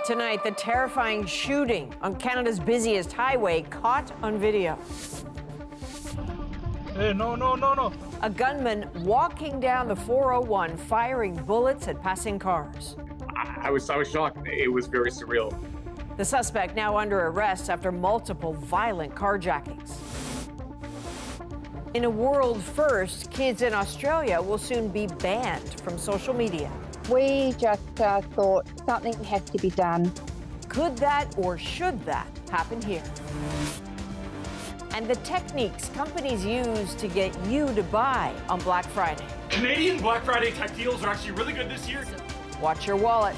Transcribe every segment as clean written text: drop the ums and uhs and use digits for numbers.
Tonight, the terrifying shooting on Canada's busiest highway caught on video. Hey, no. A gunman walking down the 401 firing bullets at passing cars. I was shocked. It was very surreal. The suspect now under arrest after multiple violent carjackings. In a world first, kids in Australia will soon be banned from social media. We just thought something has to be done. Could that or should that happen here? And the techniques companies use to get you to buy on Black Friday. Canadian Black Friday tech deals are actually really good this year. Watch your wallet.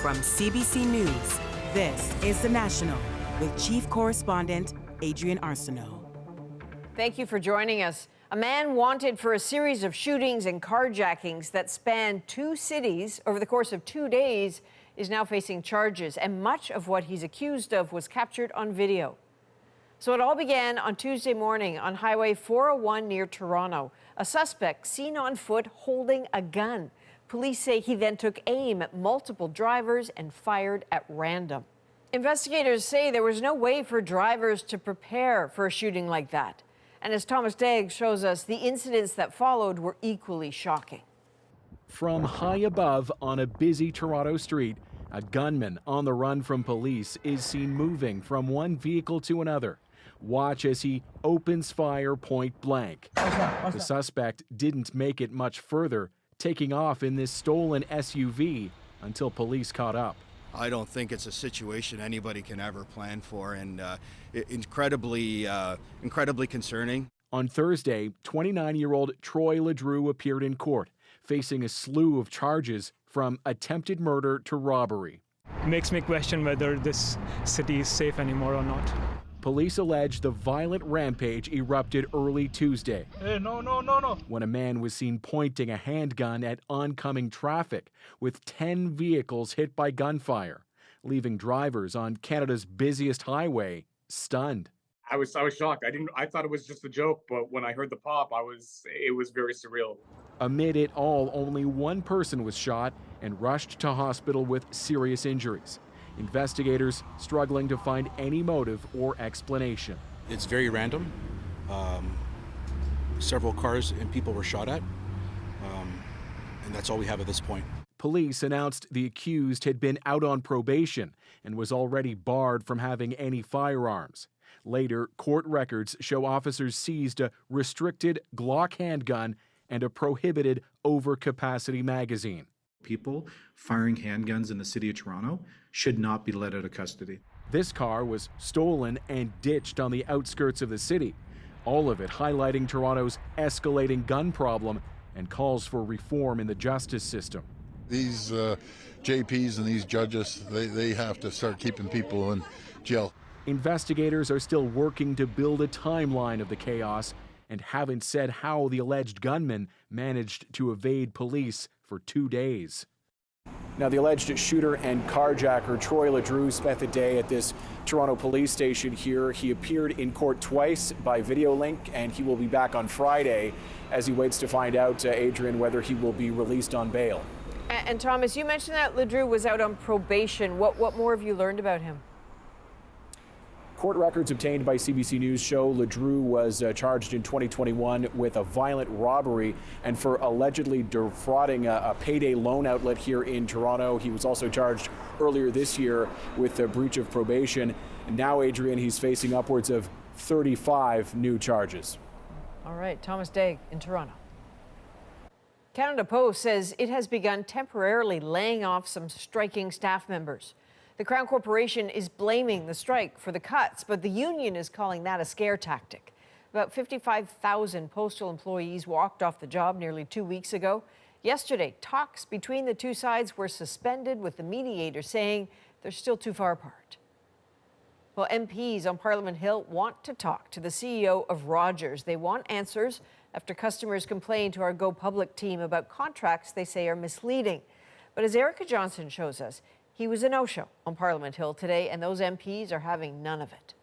From CBC News, this is The National with Chief Correspondent Adrienne Arsenault. Thank you for joining us. A man wanted for a series of shootings and carjackings that spanned 2 cities over the course of 2 days is now facing charges, and much of what he's accused of was captured on video. So it all began on Tuesday morning on Highway 401 near Toronto. A suspect seen on foot holding a gun. Police say he then took aim at multiple drivers and fired at random. Investigators say there was no way for drivers to prepare for a shooting like that. And as Thomas Dagg shows us, the incidents that followed were equally shocking. From high above on a busy Toronto street, a gunman on the run from police is seen moving from one vehicle to another. Watch as he opens fire point blank. The suspect didn't make it much further, taking off in this stolen SUV until police caught up. I don't think it's a situation anybody can ever plan for, and incredibly concerning. On Thursday, 29-year-old Troy Ledrew appeared in court, facing a slew of charges from attempted murder to robbery. It makes me question whether this city is safe anymore or not. Police allege the violent rampage erupted early Tuesday. Hey, no. When a man was seen pointing a handgun at oncoming traffic, with 10 vehicles hit by gunfire, leaving drivers on Canada's busiest highway stunned. I was shocked. I thought it was just a joke, but when I heard the pop, it was very surreal. Amid it all, only one person was shot and rushed to hospital with serious injuries. Investigators struggling to find any motive or explanation. It's very random. Several cars and people were shot at, and that's all we have at this point. Police announced the accused had been out on probation and was already barred from having any firearms. Later, court records show officers seized a restricted Glock handgun and a prohibited overcapacity magazine. People firing handguns in the city of Toronto should not be let out of custody. This car was stolen and ditched on the outskirts of the city, all of it highlighting Toronto's escalating gun problem and calls for reform in the justice system. These JPs and these judges, they have to start keeping people in jail. Investigators are still working to build a timeline of the chaos and haven't said how the alleged gunman managed to evade police for 2 days. Now, the alleged shooter and carjacker, Troy Ledrew, spent the day at this Toronto police station here. He appeared in court twice by video link, and he will be back on Friday as he waits to find out, Adrienne, whether he will be released on bail. And Thomas, you mentioned that Ledrew was out on probation. What more have you learned about him? Court records obtained by CBC News show Ledrew was charged in 2021 with a violent robbery and for allegedly defrauding a payday loan outlet here in Toronto. He was also charged earlier this year with a breach of probation. And now, Adrienne, he's facing upwards of 35 new charges. All right, Thomas Dagg in Toronto. Canada Post says it has begun temporarily laying off some striking staff members. The Crown Corporation is blaming the strike for the cuts, but the union is calling that a scare tactic. About 55,000 postal employees walked off the job nearly 2 weeks ago. Yesterday, talks between the two sides were suspended, with the mediator saying they're still too far apart. Well, MPs on Parliament Hill want to talk to the CEO of Rogers. They want answers after customers complained to our Go Public team about contracts they say are misleading. But as Erica Johnson shows us, he was a no-show on Parliament Hill today, and those MPs are having none of it.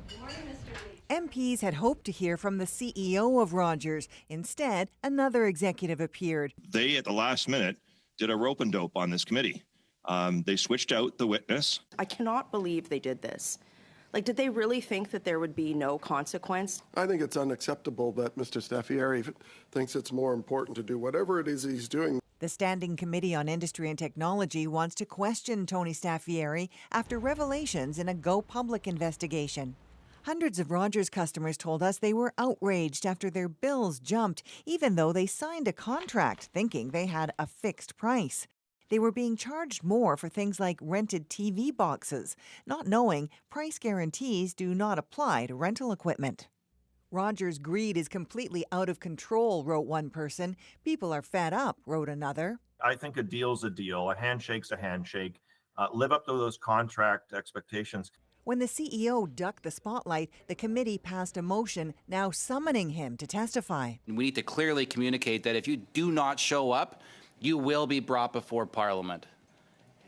Good morning, Mr. Lee. MPs had hoped to hear from the CEO of Rogers. Instead, another executive appeared. They, at the last minute, did a rope and dope on this committee. They switched out the witness. I cannot believe they did this. Like, did they really think that there would be no consequence? I think it's unacceptable that Mr. Staffieri thinks it's more important to do whatever it is he's doing. The Standing Committee on Industry and Technology wants to question Tony Staffieri after revelations in a Go Public investigation. Hundreds of Rogers customers told us they were outraged after their bills jumped, even though they signed a contract thinking they had a fixed price. They were being charged more for things like rented TV boxes, not knowing price guarantees do not apply to rental equipment. Rogers' greed is completely out of control, wrote one person. People are fed up, wrote another. I think a deal's a deal. A handshake's a handshake. Live up to those contract expectations. When the CEO ducked the spotlight, the committee passed a motion now summoning him to testify. We need to clearly communicate that if you do not show up, you will be brought before Parliament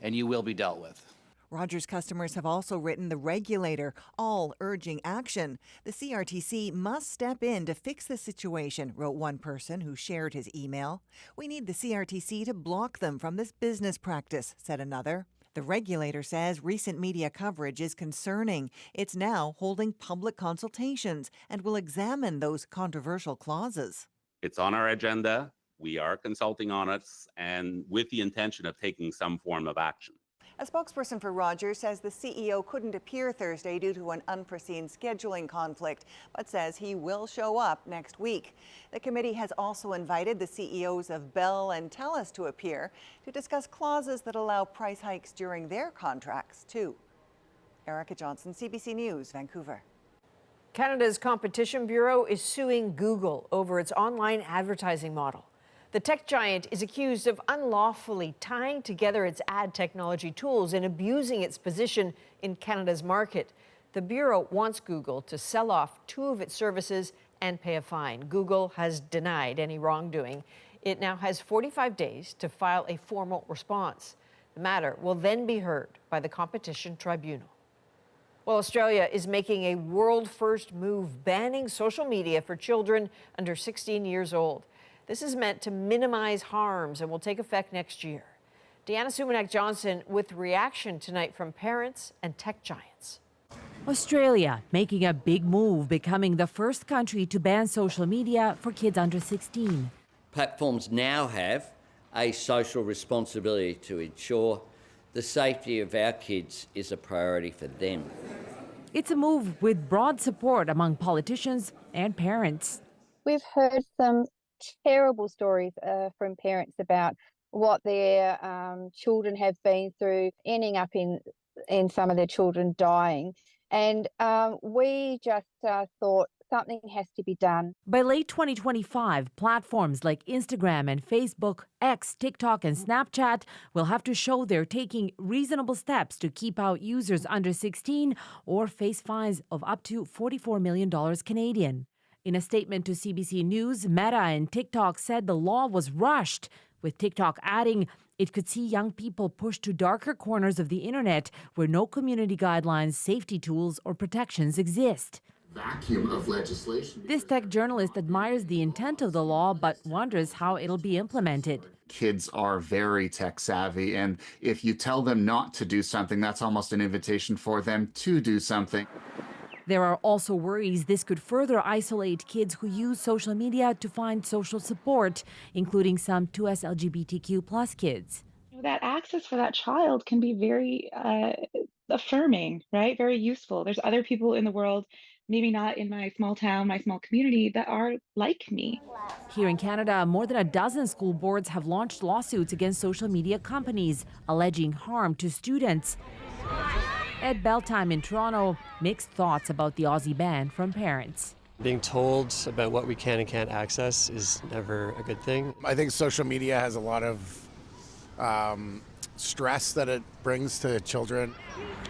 and you will be dealt with. Rogers customers have also written the regulator, all urging action. The CRTC must step in to fix the situation, wrote one person who shared his email. We need the CRTC to block them from this business practice, said another. The regulator says recent media coverage is concerning. It's now holding public consultations and will examine those controversial clauses. It's on our agenda. We are consulting on it and with the intention of taking some form of action. A spokesperson for Rogers says the CEO couldn't appear Thursday due to an unforeseen scheduling conflict, but says he will show up next week. The committee has also invited the CEOs of Bell and TELUS to appear to discuss clauses that allow price hikes during their contracts, too. Erica Johnson, CBC News, Vancouver. Canada's Competition Bureau is suing Google over its online advertising model. The tech giant is accused of unlawfully tying together its ad technology tools and abusing its position in Canada's market. The Bureau wants Google to sell off 2 of its services and pay a fine. Google has denied any wrongdoing. It now has 45 days to file a formal response. The matter will then be heard by the Competition Tribunal. Well, Australia is making a world-first move banning social media for children under 16 years old. This is meant to minimize harms and will take effect next year. Deanna Sumanak-Johnson with reaction tonight from parents and tech giants. Australia making a big move, becoming the first country to ban social media for kids under 16. Platforms now have a social responsibility to ensure the safety of our kids is a priority for them. It's a move with broad support among politicians and parents. We've heard some terrible stories from parents about what their children have been through, ending up in some of their children dying. And we just thought something has to be done. By late 2025, platforms like Instagram and Facebook, X, TikTok, and Snapchat will have to show they're taking reasonable steps to keep out users under 16 or face fines of up to $44 million Canadian. In a statement to CBC News, Meta and TikTok said the law was rushed, with TikTok adding it could see young people pushed to darker corners of the internet where no community guidelines, safety tools, or protections exist. Vacuum of legislation. This tech journalist admires the intent of the law but wonders how it'll be implemented. Kids are very tech savvy, and if you tell them not to do something, that's almost an invitation for them to do something. There are also worries this could further isolate kids who use social media to find social support, including some 2S LGBTQ+ kids. That access for that child can be very affirming, right? Very useful. There's other people in the world, maybe not in my small town, my small community, that are like me. Here in Canada, more than a dozen school boards have launched lawsuits against social media companies, alleging harm to students. At Belltime in Toronto, mixed thoughts about the Aussie ban from parents. Being told about what we can and can't access is never a good thing. I think social media has a lot of stress that it brings to children.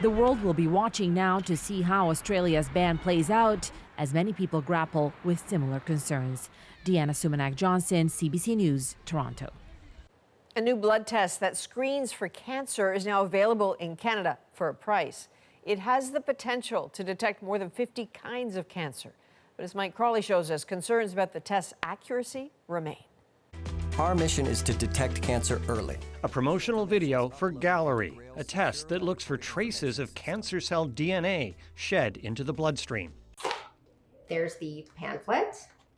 The world will be watching now to see how Australia's ban plays out, as many people grapple with similar concerns. Deanna Sumanak-Johnson, CBC News, Toronto. A new blood test that screens for cancer is now available in Canada for a price. It has the potential to detect more than 50 kinds of cancer. But as Mike Crawley shows us, concerns about the test's accuracy remain. Our mission is to detect cancer early. A promotional video for Gallery, a test that looks for traces of cancer cell DNA shed into the bloodstream. There's the pamphlet.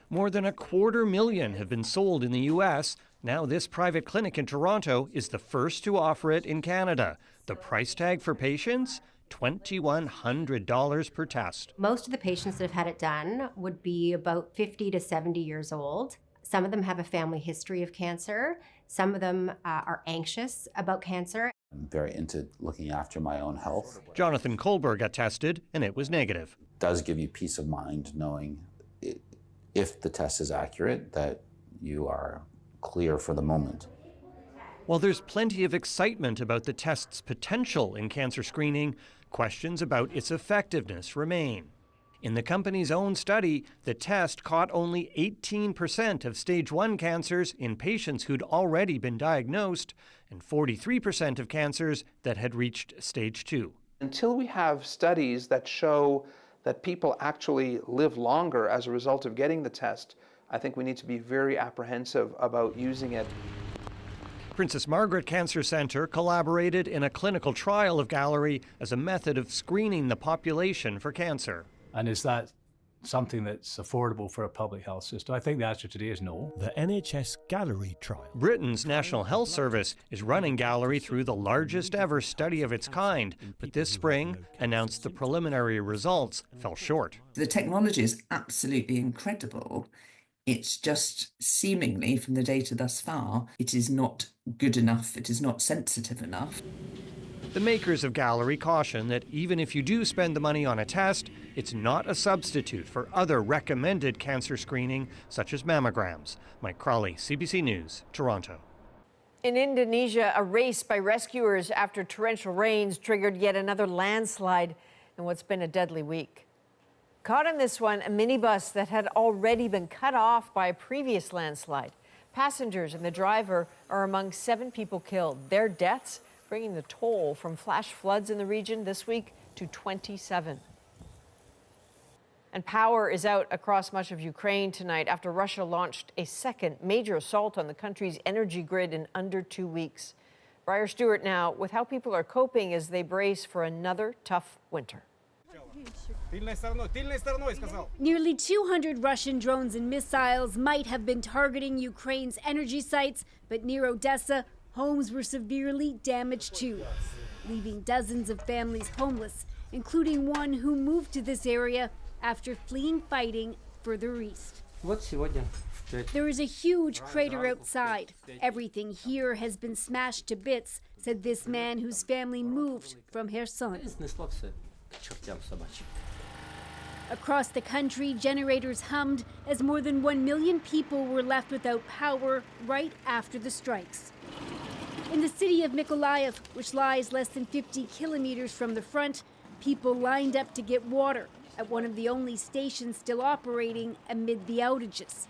More than 250,000 have been sold in the U.S. Now this private clinic in Toronto is the first to offer it in Canada. The price tag for patients? $2,100 per test. Most of the patients that have had it done would be about 50 to 70 years old. Some of them have a family history of cancer. Some of them are anxious about cancer. I'm very into looking after my own health. Jonathan Kohlberg got tested and it was negative. It does give you peace of mind knowing if the test is accurate that you are clear for the moment. While there's plenty of excitement about the test's potential in cancer screening, questions about its effectiveness remain. In the company's own study, the test caught only 18% of stage 1 cancers in patients who'd already been diagnosed and 43% of cancers that had reached stage 2. Until we have studies that show that people actually live longer as a result of getting the test, I think we need to be very apprehensive about using it. Princess Margaret Cancer Centre collaborated in a clinical trial of Gallery as a method of screening the population for cancer. And is that something that's affordable for a public health system? I think the answer today is no. The NHS Gallery trial. Britain's National Health Service is running Gallery through the largest ever study of its kind, but this spring announced the preliminary results fell short. The technology is absolutely incredible. It's just seemingly, from the data thus far, it is not good enough, it is not sensitive enough. The makers of Gallery caution that even if you do spend the money on a test, it's not a substitute for other recommended cancer screening, such as mammograms. Mike Crawley, CBC News, Toronto. In Indonesia, a race by rescuers after torrential rains triggered yet another landslide in what's been a deadly week. Caught in this one, a minibus that had already been cut off by a previous landslide. Passengers and the driver are among 7 people killed. Their deaths bringing the toll from flash floods in the region this week to 27. And power is out across much of Ukraine tonight after Russia launched a second major assault on the country's energy grid in under 2 weeks. Briar Stewart now with how people are coping as they brace for another tough winter. Nearly 200 Russian drones and missiles might have been targeting Ukraine's energy sites, but near Odessa, homes were severely damaged too, leaving dozens of families homeless, including one who moved to this area after fleeing fighting further east. There is a huge crater outside. Everything here has been smashed to bits, said this man whose family moved from Kherson. Across the country, generators hummed as more than 1 million people were left without power right after the strikes. In the city of Mykolaiv, which lies less than 50 kilometers from the front, people lined up to get water at one of the only stations still operating amid the outages.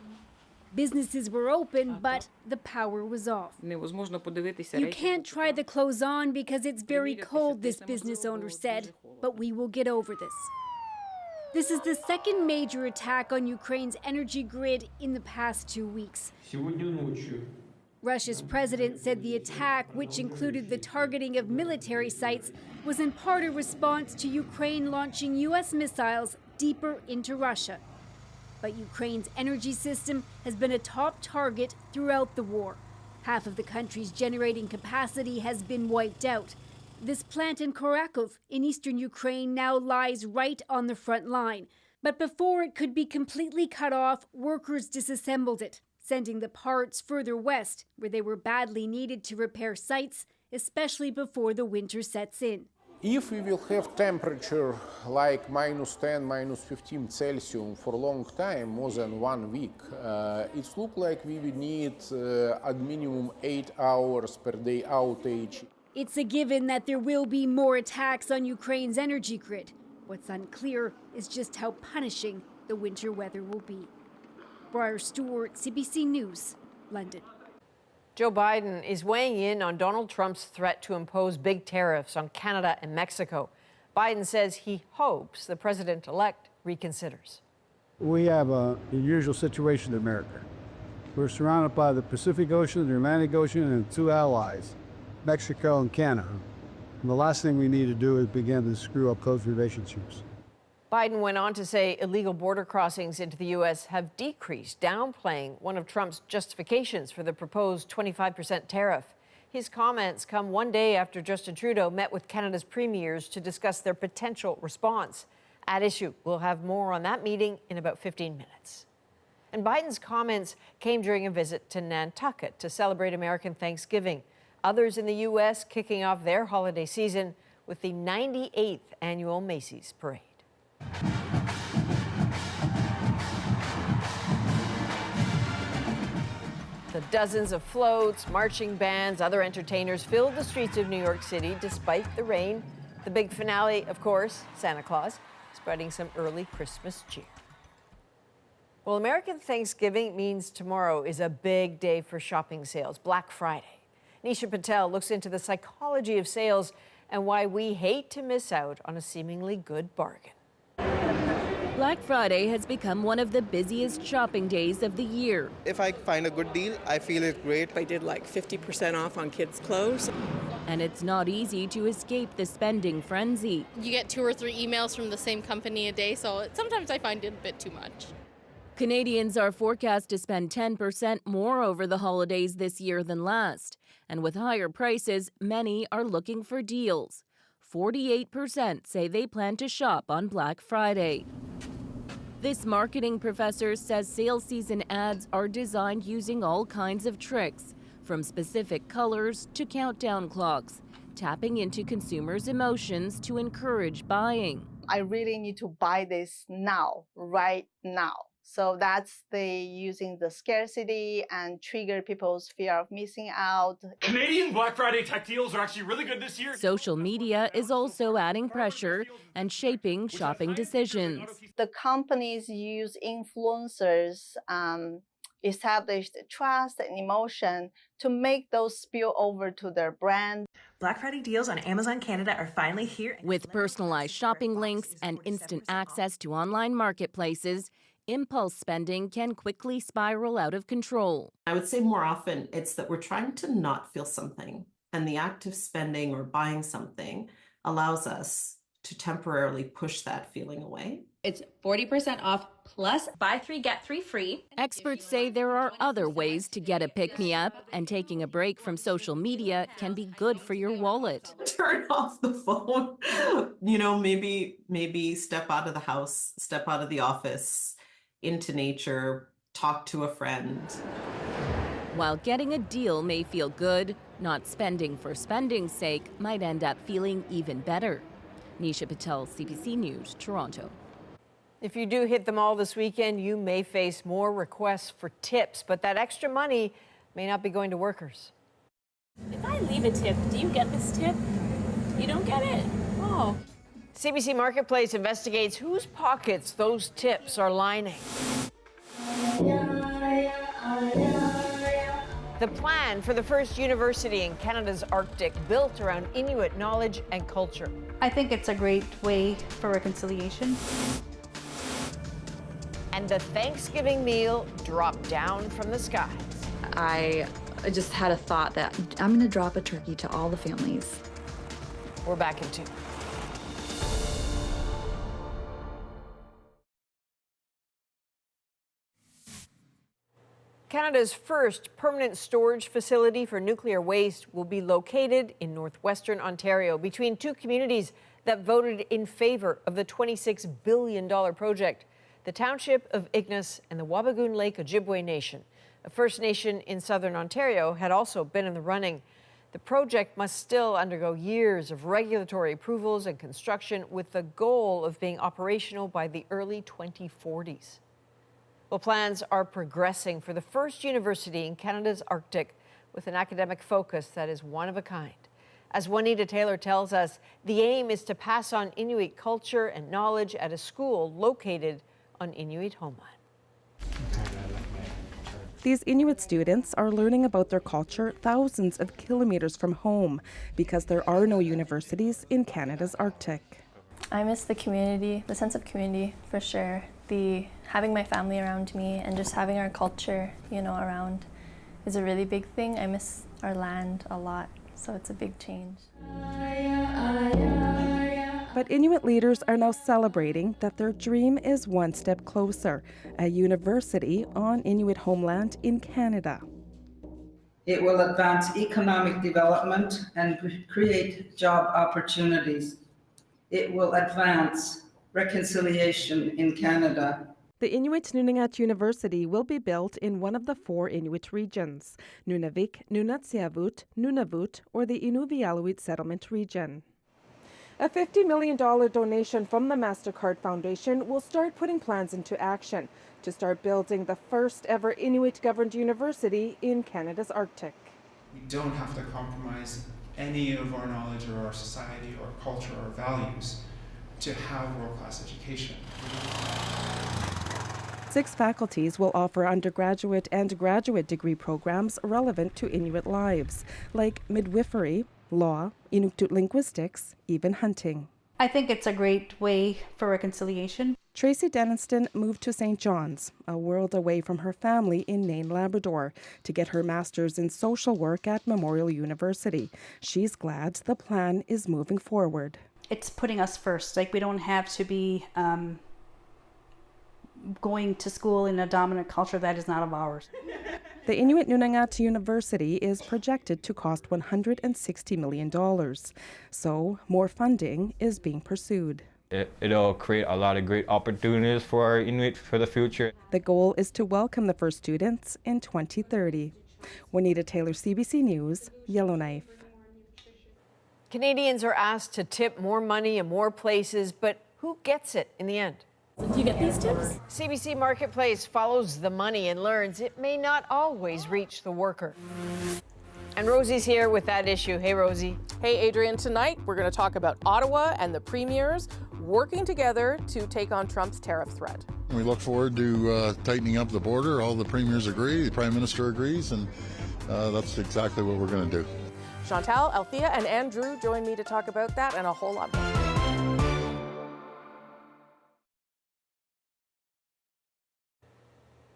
Businesses were open, but the power was off. You can't try the clothes on because it's very cold, this business owner said, but we will get over this. This is the second major attack on Ukraine's energy grid in the past 2 weeks. Russia's president said the attack, which included the targeting of military sites, was in part a response to Ukraine launching U.S. missiles deeper into Russia. But Ukraine's energy system has been a top target throughout the war. Half of the country's generating capacity has been wiped out. This plant in Kharkiv in eastern Ukraine now lies right on the front line. But before it could be completely cut off, workers disassembled it, sending the parts further west, where they were badly needed to repair sites, especially before the winter sets in. If we will have temperature like -10, -15 Celsius for a long time, more than 1 week, it looks like we will need at minimum 8 hours per day outage. It's a given that there will be more attacks on Ukraine's energy grid. What's unclear is just how punishing the winter weather will be. Briar Stewart, CBC News, London. Joe Biden is weighing in on Donald Trump's threat to impose big tariffs on Canada and Mexico. Biden says he hopes the president-elect reconsiders. We have an unusual situation in America. We're surrounded by the Pacific Ocean, the Atlantic Ocean, and two allies, Mexico and Canada. And the last thing we need to do is begin to screw up those relationships. Biden went on to say illegal border crossings into the U.S. have decreased, downplaying one of Trump's justifications for the proposed 25% tariff. His comments come one day after Justin Trudeau met with Canada's premiers to discuss their potential response. At issue, we'll have more on that meeting in about 15 minutes. And Biden's comments came during a visit to Nantucket to celebrate American Thanksgiving. Others in the U.S. kicking off their holiday season with the 98th annual Macy's parade. The dozens of floats, marching bands, other entertainers filled the streets of New York City despite the rain. The big finale, of course, Santa Claus, spreading some early Christmas cheer. Well, American Thanksgiving means tomorrow is a big day for shopping sales, Black Friday. Nisha Patel looks into the psychology of sales and why we hate to miss out on a seemingly good bargain. Black Friday has become one of the busiest shopping days of the year. If I find a good deal, I feel it's great. I did like 50% off on kids' clothes. And it's not easy to escape the spending frenzy. You get 2 or 3 emails from the same company a day, so sometimes I find it a bit too much. Canadians are forecast to spend 10% more over the holidays this year than last. And with higher prices, many are looking for deals. 48% say they plan to shop on Black Friday. This marketing professor says sales season ads are designed using all kinds of tricks, from specific colors to countdown clocks, tapping into consumers' emotions to encourage buying. I really need to buy this now, right now. So that's using the scarcity and trigger people's fear of missing out. Canadian Black Friday tech deals are actually really good this year. Social media is also adding pressure and shaping shopping decisions. The companies use influencers, established trust and emotion to make those spill over to their brand. Black Friday deals on Amazon Canada are finally here. With personalized shopping links and instant access to online marketplaces, impulse spending can quickly spiral out of control. I would say more often it's that we're trying to not feel something, and the act of spending or buying something allows us to temporarily push that feeling away. It's 40% off plus buy 3 get 3 free. Experts say there are other ways to get a pick-me-up, and taking a break from social media can be good for your wallet. Turn off the phone. Maybe step out of the house, step out of the office, into nature, talk to a friend. While getting a deal may feel good, not spending for spending's sake might end up feeling even better. Nisha Patel, CBC News, Toronto. If you do hit them all this weekend, you may face more requests for tips, but that extra money may not be going to workers. If I leave a tip, do you get this tip? You don't get it. Oh. CBC Marketplace investigates whose pockets those tips are lining. The plan for the first university in Canada's Arctic, built around Inuit knowledge and culture. I think it's a great way for reconciliation. And the Thanksgiving meal dropped down from the skies. I just had a thought that I'm going to drop a turkey to all the families. We're back in 2. Canada's first permanent storage facility for nuclear waste will be located in northwestern Ontario, between 2 communities that voted in favor of the $26 billion project, the township of Ignace and the Wabigoon Lake Ojibwe Nation. A First Nation in southern Ontario had also been in the running. The project must still undergo years of regulatory approvals and construction, with the goal of being operational by the early 2040s. Well, plans are progressing for the first university in Canada's Arctic, with an academic focus that is one of a kind. As Juanita Taylor tells us, the aim is to pass on Inuit culture and knowledge at a school located on Inuit homeland. These Inuit students are learning about their culture thousands of kilometers from home because there are no universities in Canada's Arctic. I miss the community, the sense of community, for sure. having my family around me and just having our culture, around is a really big thing. I miss our land a lot, so it's a big change. But Inuit leaders are now celebrating that their dream is one step closer, a university on Inuit homeland in Canada. It will advance economic development and create job opportunities. It will advance reconciliation in Canada. The Inuit Nunavut University will be built in one of the 4 Inuit regions, Nunavik, Nunatsiavut, Nunavut, or the Inuvialuit Settlement Region. A $50 million donation from the MasterCard Foundation will start putting plans into action to start building the first ever Inuit-governed university in Canada's Arctic. We don't have to compromise any of our knowledge or our society or culture or values to have world-class education. 6 faculties will offer undergraduate and graduate degree programs relevant to Inuit lives, like midwifery, law, Inuktitut linguistics, even hunting. I think it's a great way for reconciliation. Tracy Deniston moved to St. John's, a world away from her family in Nain, Labrador, to get her master's in social work at Memorial University. She's glad the plan is moving forward. It's putting us first. Like, we don't have to be going to school in a dominant culture that is not of ours. The Inuit Nunavut University is projected to cost $160 million, so more funding is being pursued. It'll create a lot of great opportunities for our Inuit for the future. The goal is to welcome the first students in 2030. Juanita Taylor, CBC News, Yellowknife. Canadians are asked to tip more money in more places, but who gets it in the end? Do you get these tips? CBC Marketplace follows the money and learns it may not always reach the worker. And Rosie's here with that issue. Hey, Rosie. Hey, Adrienne. Tonight, we're going to talk about Ottawa and the premiers working together to take on Trump's tariff threat. We look forward to tightening up the border. All the premiers agree, the Prime Minister agrees, and that's exactly what we're going to do. Chantal, Althea, and Andrew join me to talk about that and a whole lot more.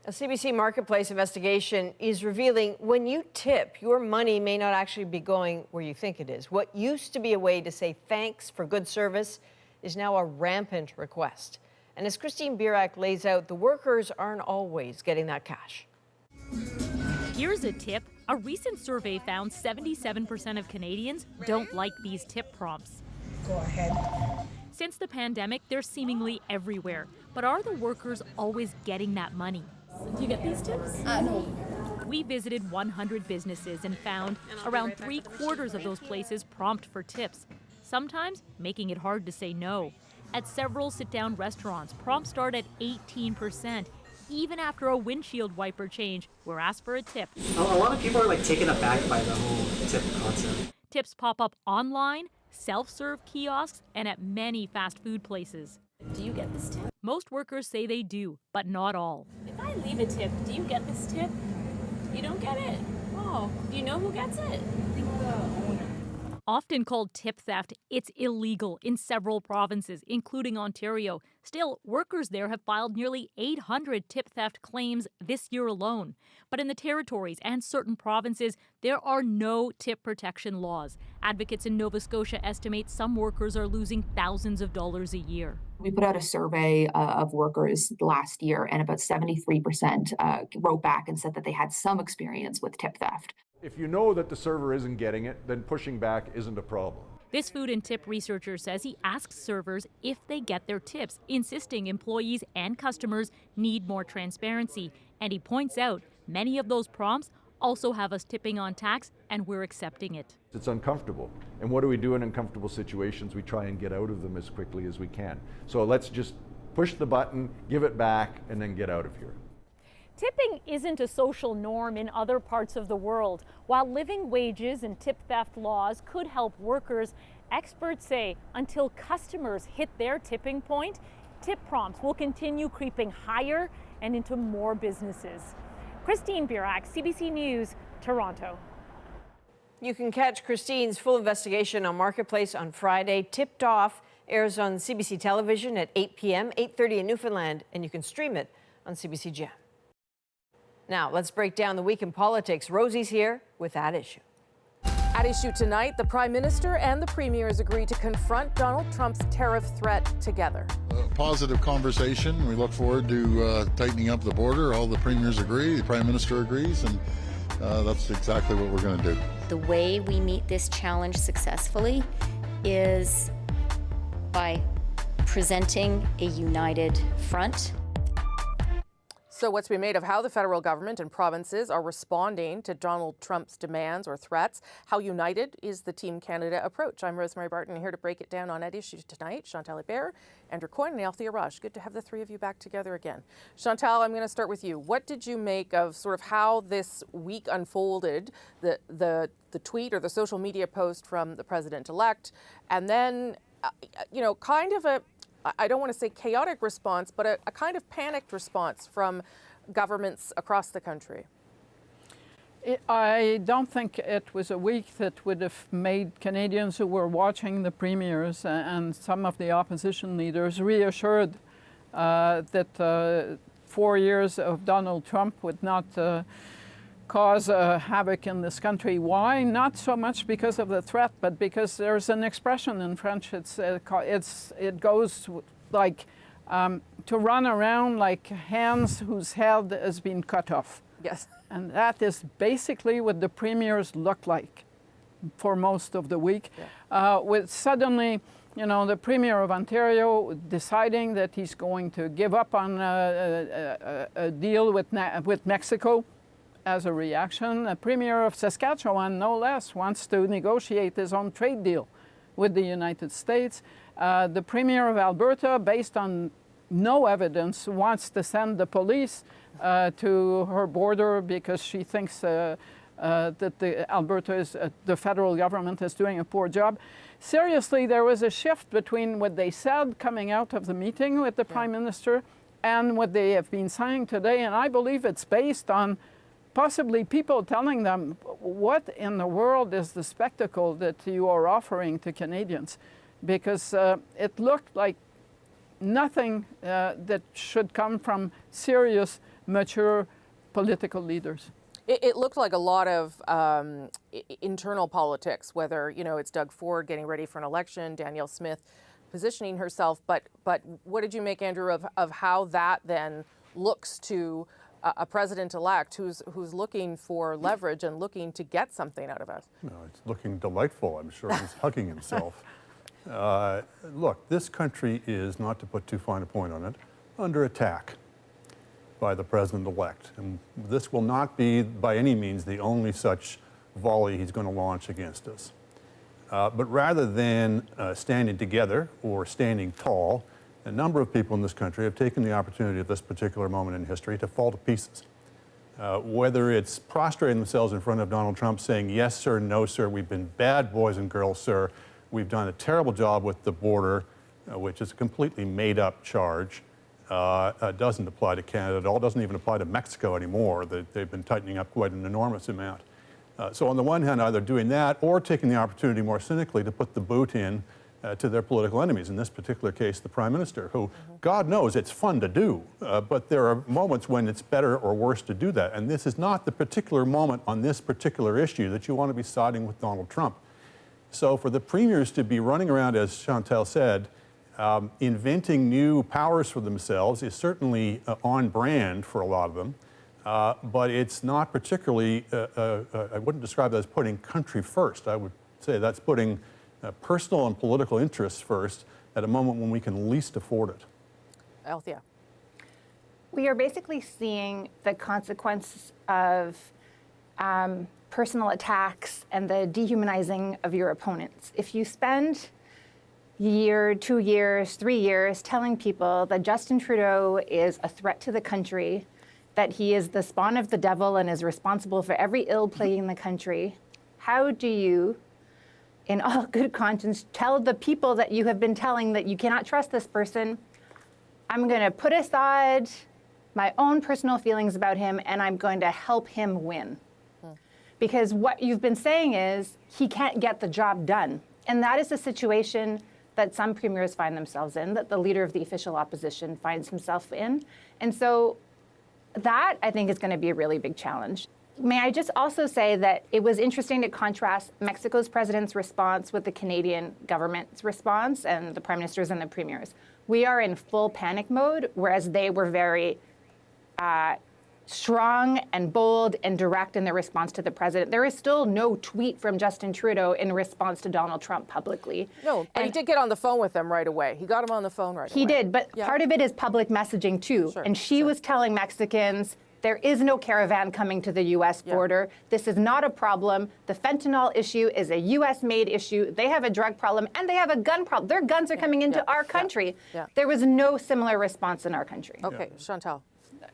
A CBC Marketplace investigation is revealing when you tip, your money may not actually be going where you think it is. What used to be a way to say thanks for good service is now a rampant request. And as Christine Birak lays out, the workers aren't always getting that cash. Here's a tip. A recent survey found 77% of Canadians don't like these tip prompts. Go ahead. Since the pandemic, they're seemingly everywhere. But are the workers always getting that money? Do you get these tips? No. We visited 100 businesses and found around 3/4 of those places prompt for tips, sometimes making it hard to say no. At several sit-down restaurants, prompts start at 18%. Even after a windshield wiper change, we're asked for a tip. A lot of people are taken aback by the whole tip concept. Tips pop up online, self-serve kiosks, and at many fast food places. Do you get this tip? Most workers say they do, but not all. If I leave a tip, do you get this tip? You don't get it. Oh, do you know who gets it? I think the owner. Often called tip theft, it's illegal in several provinces, including Ontario. Still, workers there have filed nearly 800 tip theft claims this year alone. But in the territories and certain provinces, there are no tip protection laws. Advocates in Nova Scotia estimate some workers are losing thousands of dollars a year. We put out a survey of workers last year, and about 73% wrote back and said that they had some experience with tip theft. If you know that the server isn't getting it, then pushing back isn't a problem. This food and tip researcher says he asks servers if they get their tips, insisting employees and customers need more transparency. And he points out many of those prompts also have us tipping on tax, and we're accepting it. It's uncomfortable. And what do we do in uncomfortable situations? We try and get out of them as quickly as we can. So let's just push the button, give it back, and then get out of here. Tipping isn't a social norm in other parts of the world. While living wages and tip theft laws could help workers, experts say until customers hit their tipping point, tip prompts will continue creeping higher and into more businesses. Christine Birak, CBC News, Toronto. You can catch Christine's full investigation on Marketplace on Friday, tipped off Airs on CBC television at 8 p.m., 8:30 in Newfoundland, and you can stream it on CBC Gem. Now, let's break down the week in politics. Rosie's here with At Issue. At issue tonight, the Prime Minister and the Premiers agreed to confront Donald Trump's tariff threat together. Positive conversation. We look forward to tightening up the border. All the Premiers agree, the Prime Minister agrees, and that's exactly what we're going to do. The way we meet this challenge successfully is by presenting a united front. So what's been made of how the federal government and provinces are responding to Donald Trump's demands or threats? How united is the Team Canada approach? I'm Rosemary Barton, here to break it down on At Issue tonight. Chantal Hébert, Andrew Coyne, and Althea Rush. Good to have the three of you back together again. Chantal, I'm going to start with you. What did you make of sort of how this week unfolded, the tweet or the social media post from the president-elect, and then, kind of a, I don't want to say chaotic response, but a kind of panicked response from governments across the country? I don't think it was a week that would have made Canadians who were watching the premiers and some of the opposition leaders reassured that 4 years of Donald Trump would not cause havoc in this country. Why? Not so much because of the threat, but because there's an expression in French. It goes like to run around like hands whose head has been cut off. Yes. And that is basically what the premiers look like for most of the week. Yeah. With suddenly, the Premier of Ontario deciding that he's going to give up on a deal with Mexico. As a reaction, the Premier of Saskatchewan, no less, wants to negotiate his own trade deal with the United States. The Premier of Alberta, based on no evidence, wants to send the police to her border because she thinks that the federal government is doing a poor job. Seriously, there was a shift between what they said coming out of the meeting with the Prime Minister and what they have been saying today, and I believe it's based on possibly people telling them, what in the world is the spectacle that you are offering to Canadians? Because it looked like nothing that should come from serious, mature political leaders. It looked like a lot of internal politics, whether, it's Doug Ford getting ready for an election, Danielle Smith positioning herself, but what did you make, Andrew, of how that then looks to a president-elect who's looking for leverage and looking to get something out of us? No, it's looking delightful. I'm sure he's hugging himself. Look, this country is, not to put too fine a point on it, under attack by the president-elect. And this will not be, by any means, the only such volley he's going to launch against us. But rather than standing together or standing tall, a number of people in this country have taken the opportunity at this particular moment in history to fall to pieces. Whether it's prostrating themselves in front of Donald Trump saying, yes, sir, no, sir, we've been bad boys and girls, sir. We've done a terrible job with the border, which is a completely made-up charge. Doesn't apply to Canada at all, doesn't even apply to Mexico anymore. They've been tightening up quite an enormous amount. So on the one hand, either doing that or taking the opportunity more cynically to put the boot in to their political enemies, in this particular case, the Prime Minister, who, God knows, it's fun to do, but there are moments when it's better or worse to do that. And this is not the particular moment on this particular issue that you want to be siding with Donald Trump. So for the premiers to be running around, as Chantal said, inventing new powers for themselves is certainly on brand for a lot of them, but it's not particularly, I wouldn't describe that as putting country first. I would say that's putting personal and political interests first at a moment when we can least afford it. Althea. We are basically seeing the consequences of personal attacks and the dehumanizing of your opponents. If you spend a year, 2 years, 3 years telling people that Justin Trudeau is a threat to the country, that he is the spawn of the devil and is responsible for every ill plaguing the country, how do you, in all good conscience, tell the people that you have been telling that you cannot trust this person, I'm going to put aside my own personal feelings about him and I'm going to help him win? Because what you've been saying is he can't get the job done. And that is a situation that some premiers find themselves in, that the leader of the official opposition finds himself in. And so that, I think, is going to be a really big challenge. May I just also say that it was interesting to contrast Mexico's president's response with the Canadian government's response and the prime ministers and the premiers. We are in full panic mode, whereas they were very strong and bold and direct in their response to the president. There is still no tweet from Justin Trudeau in response to Donald Trump publicly. No, but he did get on the phone with them right away. He got him on the phone right away. He did, but part of it is public messaging too. And she was telling Mexicans, there is no caravan coming to the U.S. border. This is not a problem. The fentanyl issue is a U.S.-made issue. They have a drug problem, and they have a gun problem. Their guns are coming into our country. There was no similar response in our country. Okay, Chantal.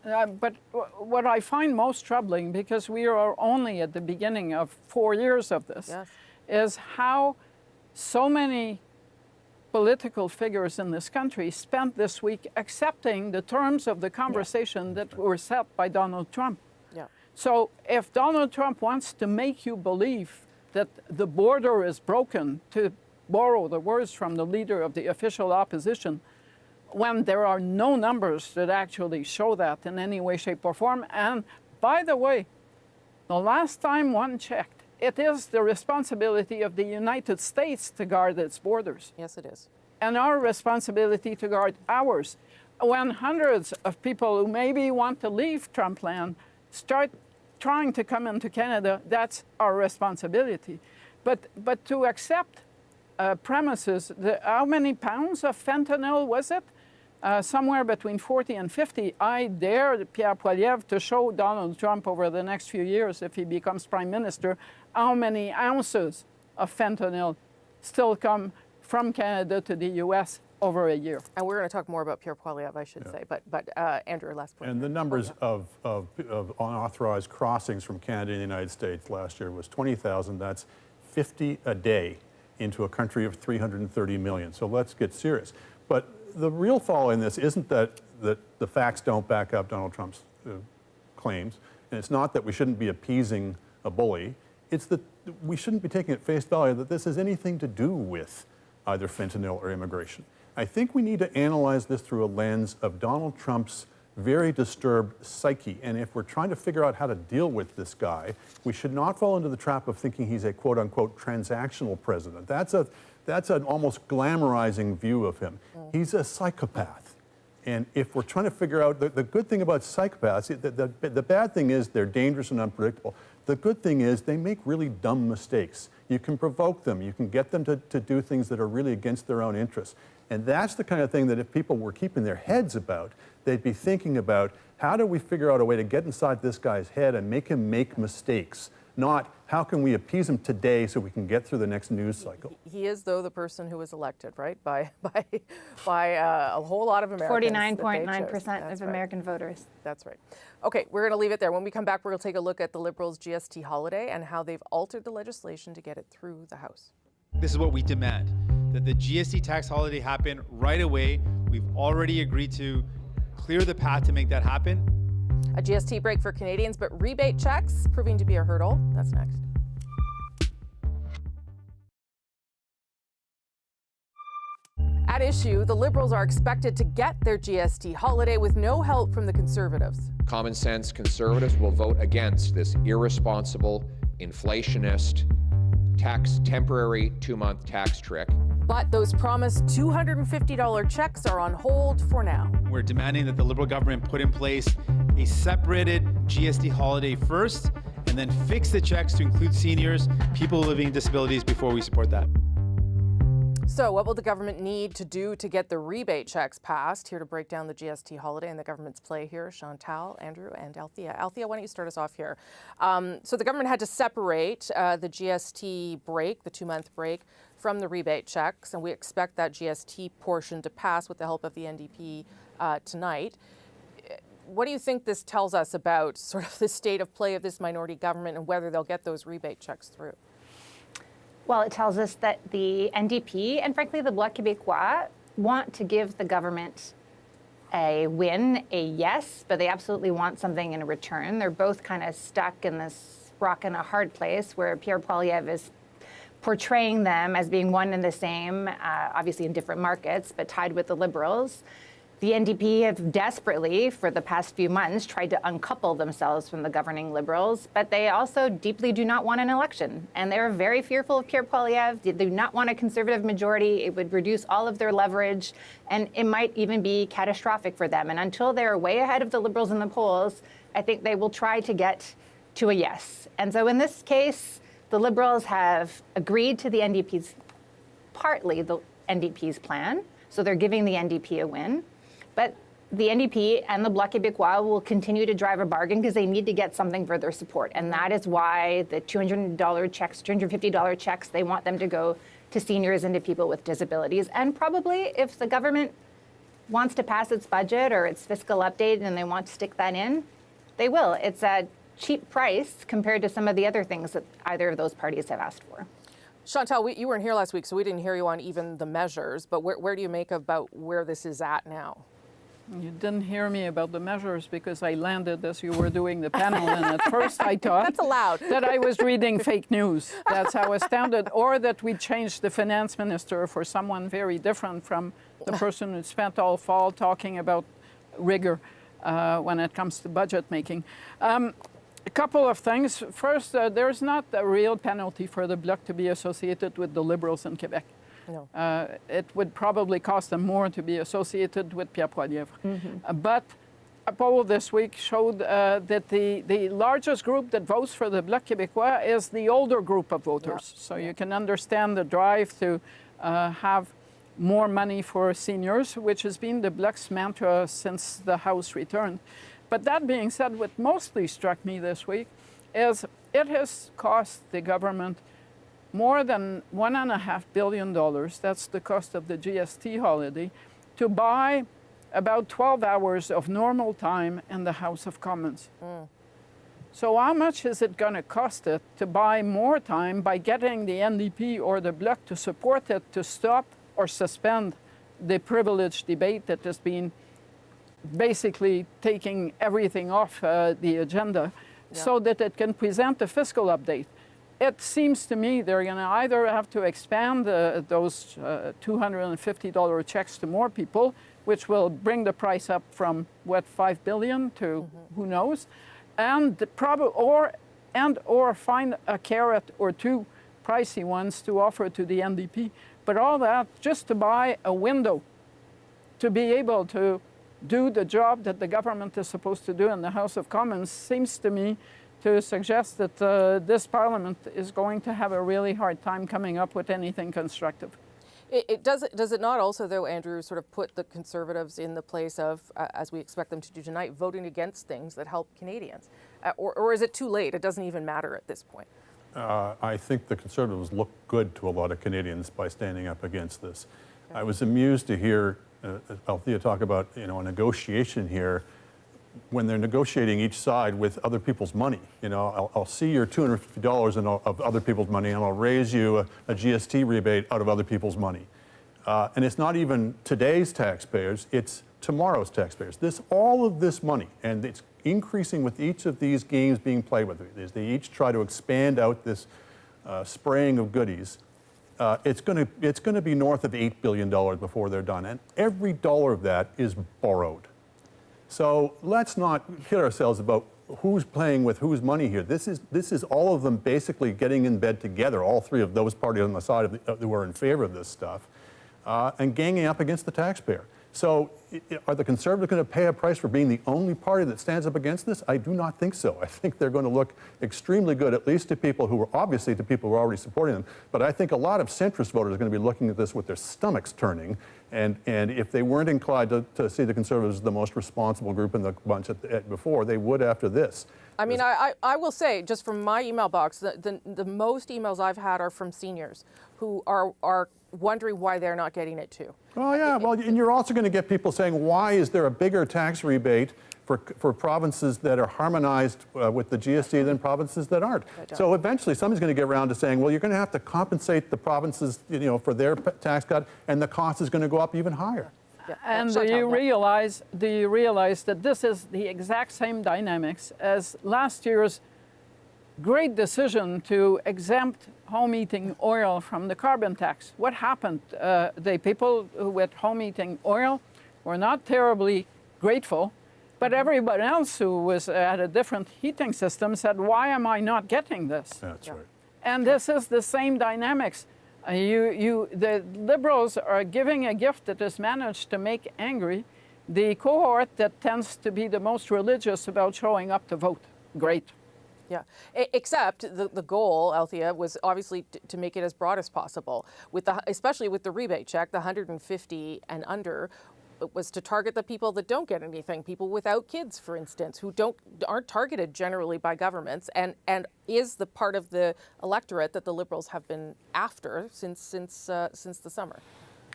But what I find most troubling, because we are only at the beginning of 4 years of this, is how so many political figures in this country spent this week accepting the terms of the conversation that were set by Donald Trump. So if Donald Trump wants to make you believe that the border is broken, to borrow the words from the leader of the official opposition, when there are no numbers that actually show that in any way, shape, or form. And by the way, the last time one checked, it is the responsibility of the United States to guard its borders. Yes, it is. And our responsibility to guard ours. When hundreds of people who maybe want to leave Trump land start trying to come into Canada, that's our responsibility. But to accept premises, how many pounds of fentanyl was it? Somewhere between 40 and 50. I dare Pierre Poilievre to show Donald Trump over the next few years, if he becomes prime minister, how many ounces of fentanyl still come from Canada to the U.S. over a year. And we're going to talk more about Pierre Poilievre, I should say. But Andrew, last point. And the numbers of unauthorized crossings from Canada and the United States last year was 20,000. That's 50 a day into a country of 330 million. So let's get serious. But the real fall in this isn't that the facts don't back up Donald Trump's claims, and it's not that we shouldn't be appeasing a bully. It's that we shouldn't be taking at face value that this has anything to do with either fentanyl or immigration. I think we need to analyze this through a lens of Donald Trump's very disturbed psyche. And if we're trying to figure out how to deal with this guy, we should not fall into the trap of thinking he's a quote-unquote transactional president. That's an almost glamorizing view of him. He's a psychopath. And if we're trying to figure out, the good thing about psychopaths, the bad thing is they're dangerous and unpredictable. The good thing is they make really dumb mistakes. You can provoke them. You can get them to do things that are really against their own interests. And that's the kind of thing that if people were keeping their heads about, they'd be thinking about, how do we figure out a way to get inside this guy's head and make him make mistakes? Not, how can we appease him today so we can get through the next news cycle? He is, though, the person who was elected, right, by a whole lot of Americans. 49.9% of American voters. That's right. Okay, we're going to leave it there. When we come back, we're going to take a look at the Liberals' GST holiday and how they've altered the legislation to get it through the House. This is what we demand, that the GST tax holiday happen right away. We've already agreed to clear the path to make that happen. A GST break for Canadians, but rebate checks proving to be a hurdle. That's next. At issue, the Liberals are expected to get their GST holiday with no help from the Conservatives. Common sense Conservatives will vote against this irresponsible, inflationist, temporary 2-month tax trick. But those promised $250 checks are on hold for now. We're demanding that the Liberal government put in place a separated GST holiday first, and then fix the checks to include seniors, people living with disabilities before we support that. So what will the government need to do to get the rebate checks passed? Here to break down the GST holiday and the government's play here, Chantal, Andrew, and Althea. Althea, why don't you start us off here? So the government had to separate the GST break, the 2-month break, from the rebate checks, and we expect that GST portion to pass with the help of the NDP tonight. What do you think this tells us about sort of the state of play of this minority government and whether they'll get those rebate checks through? Well, it tells us that the NDP and frankly the Bloc Québécois want to give the government a win, a yes, but they absolutely want something in return. They're both kind of stuck in this rock and a hard place where Pierre Poilievre is portraying them as being one and the same, obviously in different markets, but tied with the Liberals. The NDP have desperately, for the past few months, tried to uncouple themselves from the governing Liberals, but they also deeply do not want an election. And they're very fearful of Pierre Poilievre. They do not want a Conservative majority. It would reduce all of their leverage, and it might even be catastrophic for them. And until they're way ahead of the Liberals in the polls, I think they will try to get to a yes. And so in this case, the Liberals have agreed to the NDP's, partly the NDP's plan, so they're giving the NDP a win. But the NDP and the Bloc Québécois will continue to drive a bargain because they need to get something for their support. And that is why the $200 checks, $250 checks, they want them to go to seniors and to people with disabilities. And probably if the government wants to pass its budget or its fiscal update and they want to stick that in, they will. It's a cheap price compared to some of the other things that either of those parties have asked for. Chantal, you weren't here last week, so we didn't hear you on even the measures, but where do you make about where this is at now? You didn't hear me about the measures because I landed as you were doing the panel, and at first I thought that's allowed. That I was reading fake news. That's how it sounded, or that we changed the finance minister for someone very different from the person who spent all fall talking about rigor when it comes to budget making. A couple of things. First, there's not a real penalty for the Bloc to be associated with the Liberals in Quebec. No. It would probably cost them more to be associated with Pierre Poilievre. But a poll this week showed that the largest group that votes for the Bloc Québécois is the older group of voters. So you can understand the drive to have more money for seniors, which has been the Bloc's mantra since the House returned. But that being said, what mostly struck me this week is it has cost the government more than $1.5 billion, that's the cost of the GST holiday, to buy about 12 hours of normal time in the House of Commons. So how much is it going to cost it to buy more time by getting the NDP or the Bloc to support it to stop or suspend the privileged debate that has been basically taking everything off the agenda so that it can present a fiscal update? It seems to me they're going to either have to expand those $250 checks to more people, which will bring the price up from, what, $5 billion to who knows, and or find a carrot or two pricey ones to offer to the NDP. But all that just to buy a window to be able to do the job that the government is supposed to do in the House of Commons seems to me to suggest that this Parliament is going to have a really hard time coming up with anything constructive. Does it not also, though, Andrew, sort of put the Conservatives in the place of, as we expect them to do tonight, voting against things that help Canadians? Or is it too late? It doesn't even matter at this point. I think the Conservatives look good to a lot of Canadians by standing up against this. I was amused to hear Althea talk about, a negotiation here when they're negotiating each side with other people's money. I'll see your $250 of other people's money, and I'll raise you a GST rebate out of other people's money. And it's not even today's taxpayers, it's tomorrow's taxpayers. All of this money, and it's increasing with each of these games being played with. As they each try to expand out this spraying of goodies, it's going to be north of $8 billion before they're done. And every dollar of that is borrowed. So let's not kid ourselves about who's playing with whose money here. This is all of them basically getting in bed together, all three of those parties on the side who are in favor of this stuff, and ganging up against the taxpayer. So are the Conservatives going to pay a price for being the only party that stands up against this? I do not think so. I think they're going to look extremely good, at least to people who are obviously to people who are already supporting them. But I think a lot of centrist voters are going to be looking at this with their stomachs turning. And if they weren't inclined to see the Conservatives as the most responsible group in the bunch before, they would after this. I mean, I will say, just from my email box, the most emails I've had are from seniors who are wondering why they're not getting it too. Oh yeah, well, and you're also going to get people saying, why is there a bigger tax rebate for provinces that are harmonized with the GST than provinces that aren't? So eventually somebody's going to get around to saying, well, you're going to have to compensate the provinces, for their tax cut, and the cost is going to go up even higher. And do you realize that this is the exact same dynamics as last year's great decision to exempt home heating oil from the carbon tax. What happened? The people with home heating oil were not terribly grateful, but everybody else who was at a different heating system said, why am I not getting this? That's right. And this is the same dynamics. The Liberals are giving a gift that is managed to make angry the cohort that tends to be the most religious about showing up to vote. Great. Yeah, except the goal, Althea, was obviously to make it as broad as possible, especially with the rebate check, the 150 and under. It was to target the people that don't get anything, people without kids, for instance, who aren't targeted generally by governments, and is the part of the electorate that the Liberals have been after since the summer.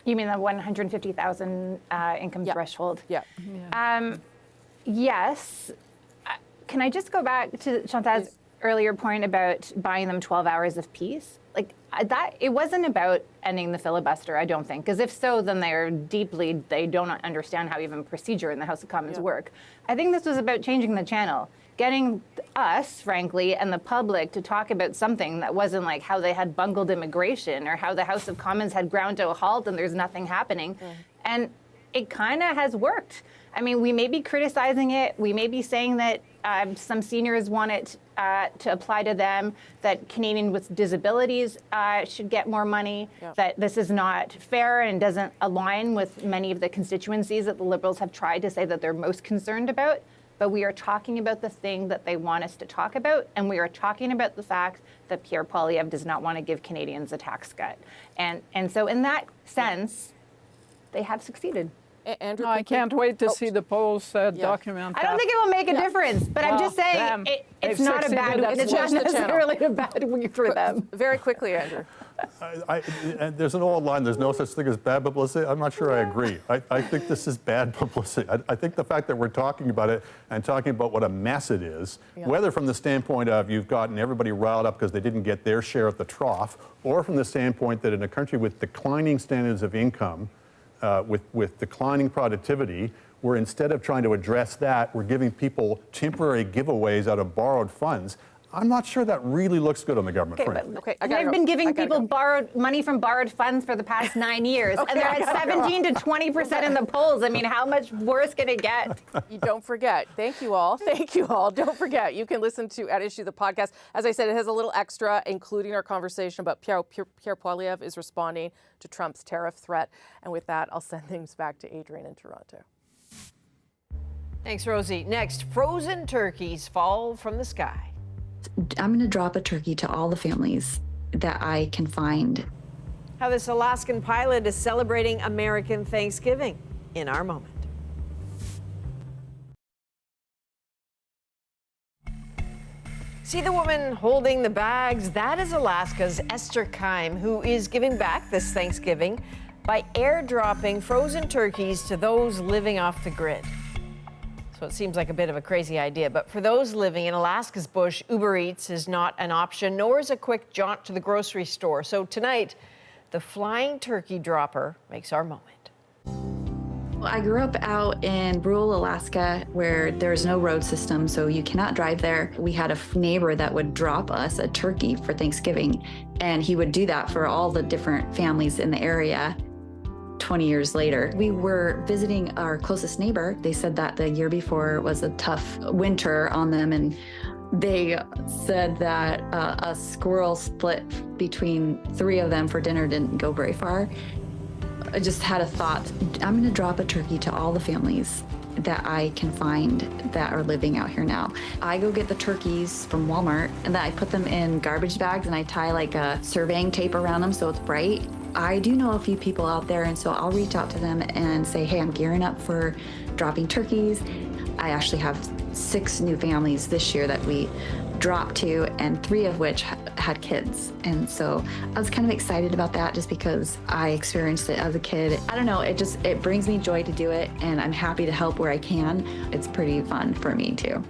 You mean the 150,000 income threshold? Yeah. Yes. Can I just go back to Chantal's earlier point about buying them 12 hours of peace? Like that, it wasn't about ending the filibuster, I don't think, because if so, then they don't understand how even procedure in the House of Commons work. I think this was about changing the channel, getting us, frankly, and the public to talk about something that wasn't like how they had bungled immigration or how the House of Commons had ground to a halt and there's nothing happening. And it kind of has worked. I mean, we may be criticizing it. We may be saying that some seniors want it to apply to them, that Canadians with disabilities should get more money, that this is not fair and doesn't align with many of the constituencies that the Liberals have tried to say that they're most concerned about. But we are talking about the thing that they want us to talk about, and we are talking about the fact that Pierre Poilievre does not want to give Canadians a tax cut. And so in that sense, they have succeeded. Andrew, I can't wait to see the polls document. I don't think it will make a difference, but I'm just saying it's not a bad. It's not necessarily a bad week for them. Very quickly, Andrew. And there's an old line, there's no such thing as bad publicity. I'm not sure I agree. I think this is bad publicity. I think the fact that we're talking about it and talking about what a mess it is, whether from the standpoint of you've gotten everybody riled up because they didn't get their share at the trough, or from the standpoint that in a country with declining standards of income, with declining productivity, where instead of trying to address that, we're giving people temporary giveaways out of borrowed funds. I'm not sure that really looks good on the government front. They've been giving people borrowed money from borrowed funds for the past 9 years, and they're at 17 to 20% in the polls. I mean, how much worse can it get? You don't forget. Thank you all. Thank you all. Don't forget, you can listen to At Issue, the podcast. As I said, it has a little extra, including our conversation about Pierre Poilievre is responding to Trump's tariff threat. And with that, I'll send things back to Adrienne in Toronto. Thanks, Rosie. Next, frozen turkeys fall from the sky. I'm going to drop a turkey to all the families that I can find. How this Alaskan pilot is celebrating American Thanksgiving in our moment. See the woman holding the bags? That is Alaska's Esther Keim, who is giving back this Thanksgiving by airdropping frozen turkeys to those living off the grid. So it seems like a bit of a crazy idea, but for those living in Alaska's bush, Uber Eats is not an option, nor is a quick jaunt to the grocery store. So tonight, the flying turkey dropper makes our moment. Well, I grew up out in rural Alaska where there's no road system, so you cannot drive there. We had a neighbor that would drop us a turkey for Thanksgiving, and he would do that for all the different families in the area. 20 years later, we were visiting our closest neighbor. They said that the year before was a tough winter on them, and they said that a squirrel split between 3 of them for dinner didn't go very far. I just had a thought, I'm gonna drop a turkey to all the families that I can find that are living out here now. I go get the turkeys from Walmart, and then I put them in garbage bags, and I tie like a surveying tape around them so it's bright. I do know a few people out there, and so I'll reach out to them and say, hey, I'm gearing up for dropping turkeys. I actually have 6 new families this year that we dropped to, and 3 of which had kids. And so I was kind of excited about that just because I experienced it as a kid. I don't know, it brings me joy to do it, and I'm happy to help where I can. It's pretty fun for me too.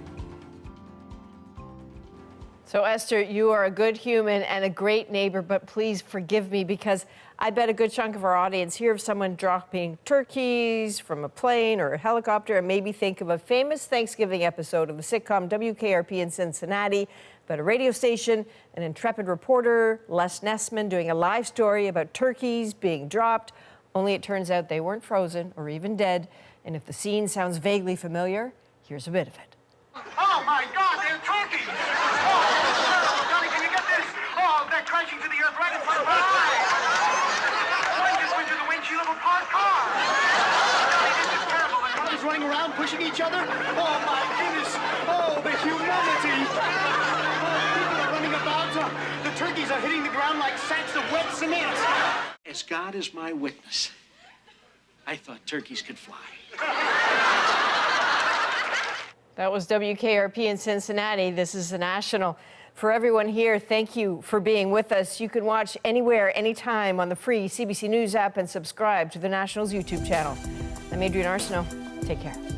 So Esther, you are a good human and a great neighbor, but please forgive me because I bet a good chunk of our audience hear of someone dropping turkeys from a plane or a helicopter and maybe think of a famous Thanksgiving episode of the sitcom WKRP in Cincinnati. about a radio station, an intrepid reporter, Les Nessman, doing a live story about turkeys being dropped, only it turns out they weren't frozen or even dead. And if the scene sounds vaguely familiar, here's a bit of it. Oh my God, they're turkeys! Oh, Johnny, can you get this? Oh, they're crashing to the earth right in front of our eyes! One just went through the windshield of a parked car! Johnny, this is terrible. The cars running around pushing each other? Oh my goodness! Oh, the humanity! Oh, people are running about. The turkeys are hitting the ground like sacks of wet cement. As God is my witness, I thought turkeys could fly. That was WKRP in Cincinnati. This is The National. For everyone here, thank you for being with us. You can watch anywhere, anytime on the free CBC News app and subscribe to The National's YouTube channel. I'm Adrienne Arsenault. Take care.